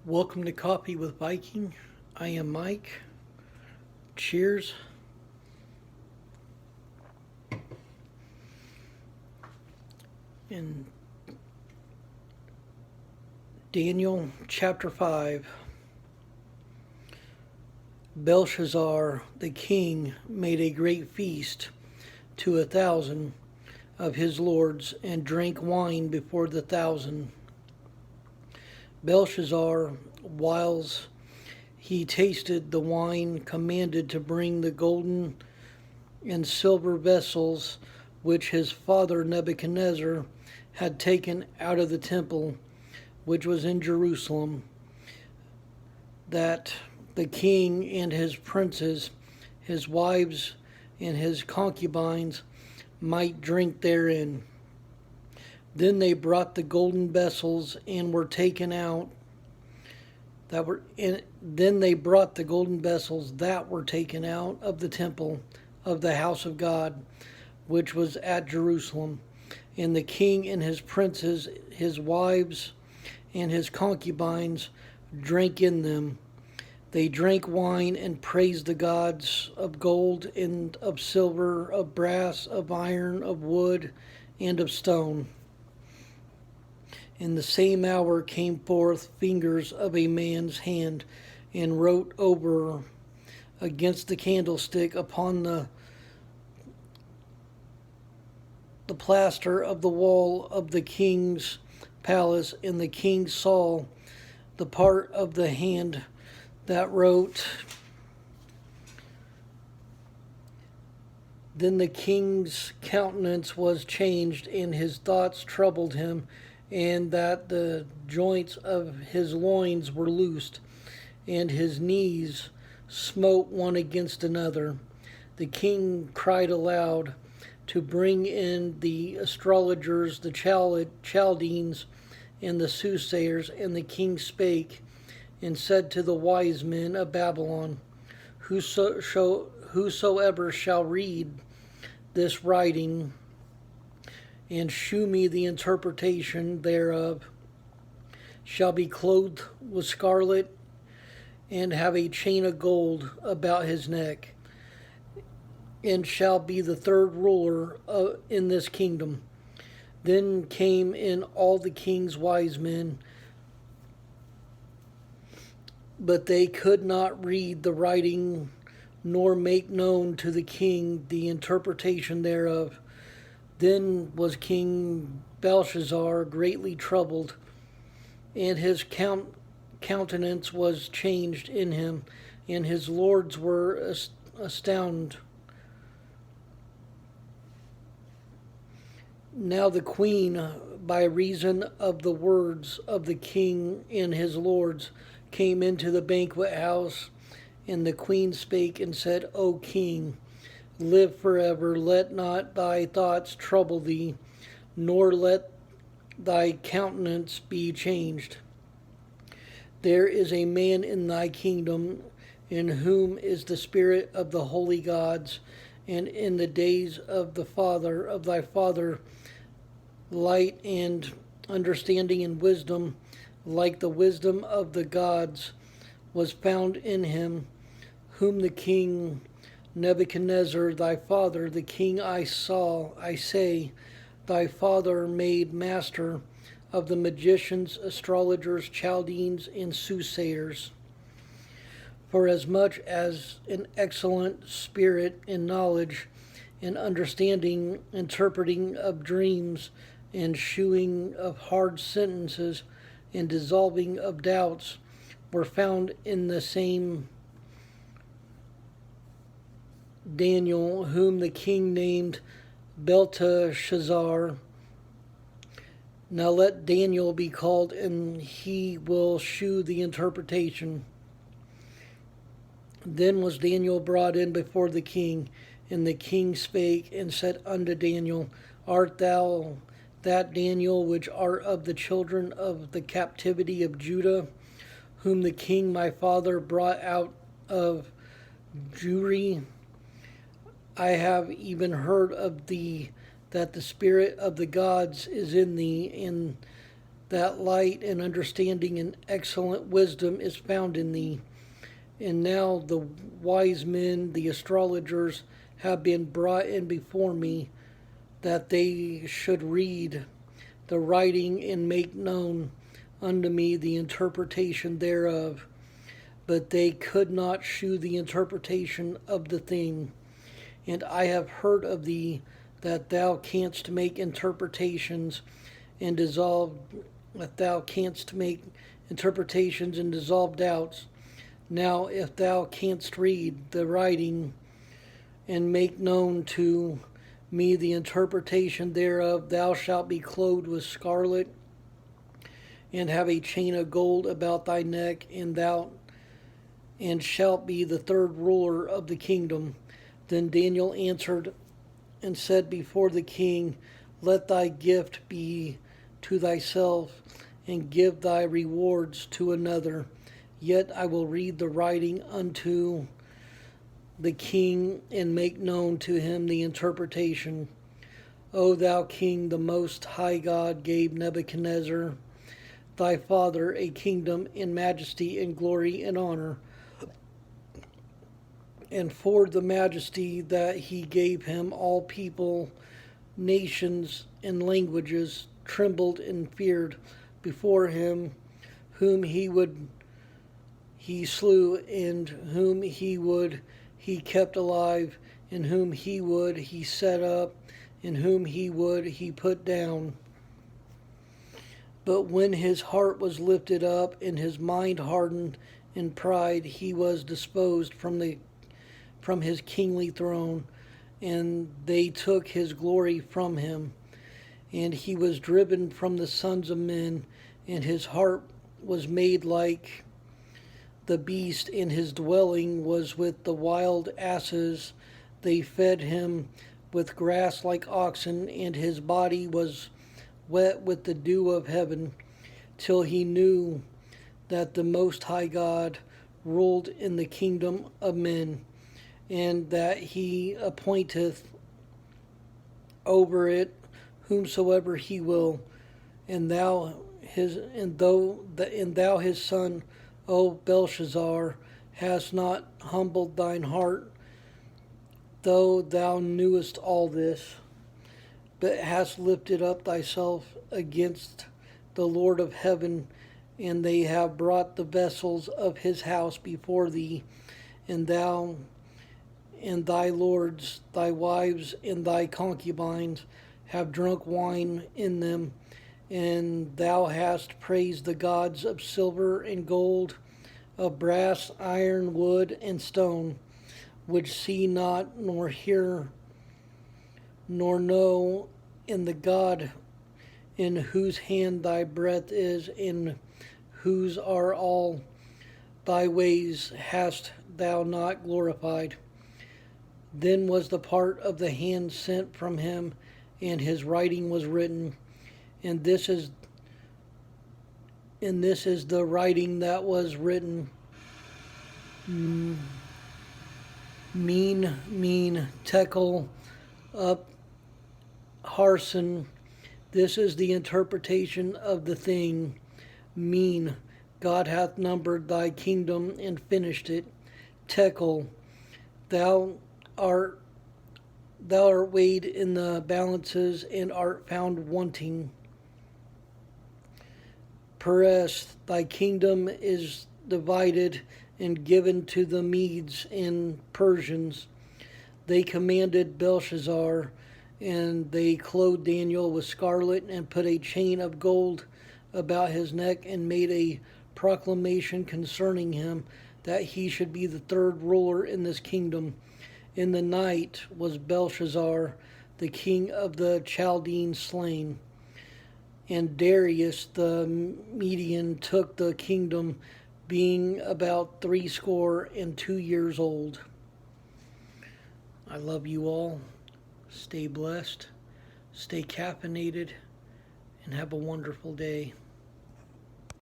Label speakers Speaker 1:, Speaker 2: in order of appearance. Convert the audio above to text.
Speaker 1: Welcome to Coffee with Viking. I am Mike. Cheers. In Daniel chapter 5, Belshazzar the king made a great feast to 1,000 of his lords and drank wine before the 1,000. Belshazzar, whiles he tasted the wine, commanded to bring the golden and silver vessels which his father Nebuchadnezzar had taken out of the temple which was in Jerusalem, that the king and his princes, his wives, and his concubines might drink therein. Then they brought the golden vessels and were taken out that were in, then they brought the golden vessels that were taken out of the temple of the house of God, which was at Jerusalem. And the king and his princes, his wives, and his concubines drank in them. They drank wine and praised the gods of gold and of silver, of brass, of iron, of wood, and of stone. In the same hour came forth fingers of a man's hand, and wrote over against the candlestick upon the plaster of the wall of the king's palace. And the king saw the part of the hand that wrote. Then the king's countenance was changed, and his thoughts troubled him, and that the joints of his loins were loosed, and his knees smote one against another. The king cried aloud to bring in the astrologers, the Chaldeans, and the soothsayers. And the king spake and said to the wise men of Babylon, Whosoever shall read this writing and shew me the interpretation thereof shall be clothed with scarlet and have a chain of gold about his neck, and shall be the third ruler in this kingdom. Then came in all the king's wise men, but they could not read the writing, nor make known to the king the interpretation thereof. Then was King Belshazzar greatly troubled, and his countenance was changed in him, and his lords were astounded. Now the queen, by reason of the words of the king and his lords, came into the banquet house, and the queen spake and said, O king, live forever. Let not thy thoughts trouble thee, nor let thy countenance be changed. There is a man in thy kingdom in whom is the spirit of the holy gods, and in the days of thy father, light and understanding and wisdom, like the wisdom of the gods, was found in him, whom the king Nebuchadnezzar thy father, the king I say, thy father made master of the magicians, astrologers, Chaldeans, and soothsayers. For as much as an excellent spirit in knowledge and understanding, interpreting of dreams, and shewing of hard sentences, and dissolving of doubts, were found in the same Daniel, whom the king named Belteshazzar. Now let Daniel be called, and he will shew the interpretation. Then was Daniel brought in before the king, and the king spake and said unto Daniel, Art thou that Daniel which art of the children of the captivity of Judah, whom the king my father brought out of Jewry? I have even heard of thee, that the spirit of the gods is in thee, and that light and understanding and excellent wisdom is found in thee. And now the wise men, the astrologers, have been brought in before me, that they should read the writing and make known unto me the interpretation thereof. But they could not shew the interpretation of the thing. And I have heard of thee that thou canst make interpretations and dissolve doubts. Now if thou canst read the writing and make known to me the interpretation thereof, thou shalt be clothed with scarlet, and have a chain of gold about thy neck, and shalt be the third ruler of the kingdom. Then Daniel answered and said before the king, Let thy gift be to thyself, and give thy rewards to another. Yet I will read the writing unto the king, and make known to him the interpretation. O thou king, the most high God gave Nebuchadnezzar thy father a kingdom in majesty and glory and honor. And for the majesty that he gave him, all people, nations, and languages trembled and feared before him, whom he slew, and whom he kept alive, and whom he set up, and whom he put down. But when his heart was lifted up, and his mind hardened in pride, he was disposed from his kingly throne, and they took his glory from him. And he was driven from the sons of men, and his heart was made like the beast, and his dwelling was with the wild asses. They fed him with grass like oxen, and his body was wet with the dew of heaven, till he knew that the Most High God ruled in the kingdom of men, and that he appointeth over it whomsoever he will. And thou his son, O Belshazzar, hast not humbled thine heart, though thou knewest all this, but hast lifted up thyself against the Lord of heaven, and they have brought the vessels of his house before thee, and thou and thy lords, thy wives, and thy concubines have drunk wine in them, and thou hast praised the gods of silver and gold, of brass, iron, wood, and stone, which see not, nor hear, nor know, in the God in whose hand thy breath is, in whose are all thy ways, hast thou not glorified. Then was the part of the hand sent from him, and his writing was written. And this is the writing that was written. Mean, Tekel, Up, Harson. This is the interpretation of the thing. Mean, God hath numbered thy kingdom and finished it. Tekel, thou art weighed in the balances and art found wanting. Peres, thy kingdom is divided and given to the Medes and Persians. They commanded Belshazzar, and they clothed Daniel with scarlet, and put a chain of gold about his neck, and made a proclamation concerning him, that he should be the third ruler in this kingdom. In the night was Belshazzar, the king of the Chaldeans, slain. And Darius the Median took the kingdom, being about 62 years old. I love you all. Stay blessed, stay caffeinated, and have a wonderful day.